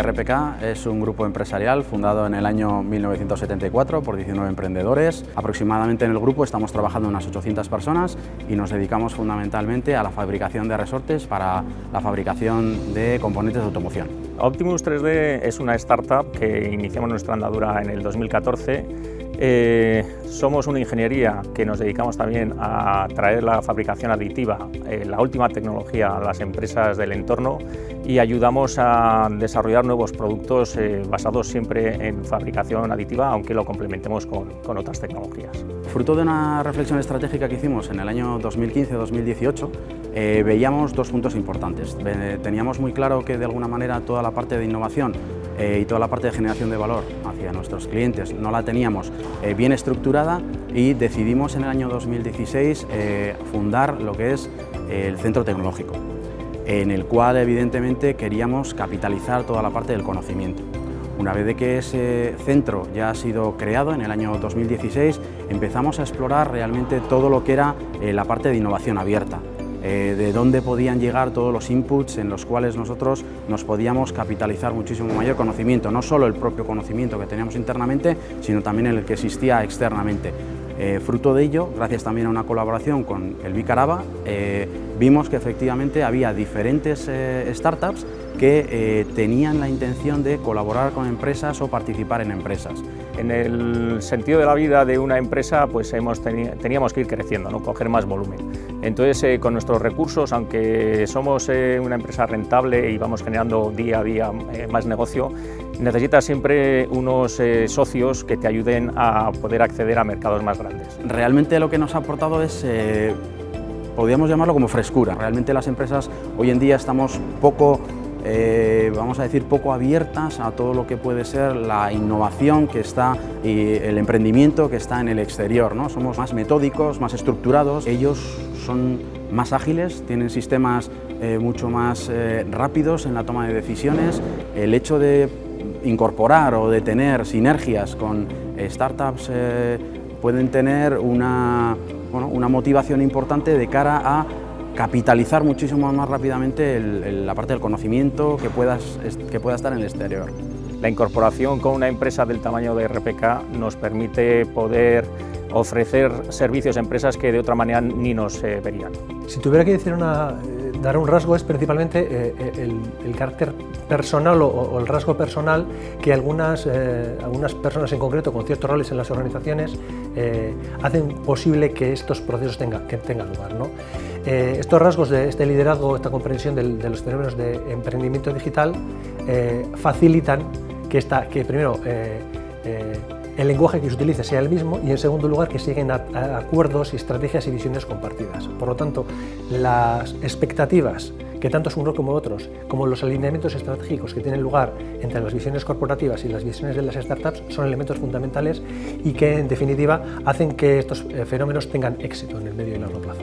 RPK es un grupo empresarial fundado en el año 1974 por 19 emprendedores. Aproximadamente en el grupo estamos trabajando unas 800 personas y nos dedicamos fundamentalmente a la fabricación de resortes para la fabricación de componentes de automoción. Optimus 3D es una startup que iniciamos nuestra andadura en el 2014. Somos una ingeniería que nos dedicamos también a traer la fabricación aditiva, la última tecnología a las empresas del entorno y ayudamos a desarrollar nuevos productos basados siempre en fabricación aditiva, aunque lo complementemos con otras tecnologías. Fruto de una reflexión estratégica que hicimos en el año 2015-2018, veíamos dos puntos importantes. Teníamos muy claro que de alguna manera toda la parte de innovación y toda la parte de generación de valor hacia nuestros clientes no la teníamos bien estructurada y decidimos en el año 2016 fundar lo que es el Centro Tecnológico, en el cual evidentemente queríamos capitalizar toda la parte del conocimiento. Una vez de que ese centro ya ha sido creado en el año 2016, empezamos a explorar realmente todo lo que era la parte de innovación abierta. De dónde podían llegar todos los inputs en los cuales nosotros nos podíamos capitalizar muchísimo mayor conocimiento, no solo el propio conocimiento que teníamos internamente, sino también el que existía externamente. Fruto de ello, gracias también a una colaboración con el Vic Araba, vimos que efectivamente había diferentes startups que tenían la intención de colaborar con empresas o participar en empresas. En el sentido de la vida de una empresa, pues teníamos que ir creciendo, ¿no? Coger más volumen. Entonces, con nuestros recursos, aunque somos una empresa rentable y vamos generando día a día más negocio, necesitas siempre unos socios que te ayuden a poder acceder a mercados más grandes. Realmente lo que nos ha aportado es, podríamos llamarlo como frescura. Realmente las empresas hoy en día estamos vamos a decir, poco abiertas a todo lo que puede ser la innovación que está y el emprendimiento que está en el exterior, ¿no? Somos más metódicos, más estructurados, ellos son más ágiles, tienen sistemas mucho más rápidos en la toma de decisiones. El hecho de incorporar o de tener sinergias con startups pueden tener una motivación importante de cara a capitalizar muchísimo más rápidamente la parte del conocimiento que pueda estar en el exterior. La incorporación con una empresa del tamaño de RPK nos permite poder ofrecer servicios a empresas que de otra manera ni nos verían. Si tuviera que decir dar un rasgo es principalmente el carácter personal o el rasgo personal que algunas personas en concreto con ciertos roles en las organizaciones hacen posible que estos procesos tengan lugar, ¿no? Estos rasgos de este liderazgo, esta comprensión de los fenómenos de emprendimiento digital facilitan que primero el lenguaje que se utilice sea el mismo y en segundo lugar que siguen acuerdos y estrategias y visiones compartidas. Por lo tanto, las expectativas que tanto unos como otros, como los alineamientos estratégicos que tienen lugar entre las visiones corporativas y las visiones de las startups son elementos fundamentales y que en definitiva hacen que estos fenómenos tengan éxito en el medio y largo plazo.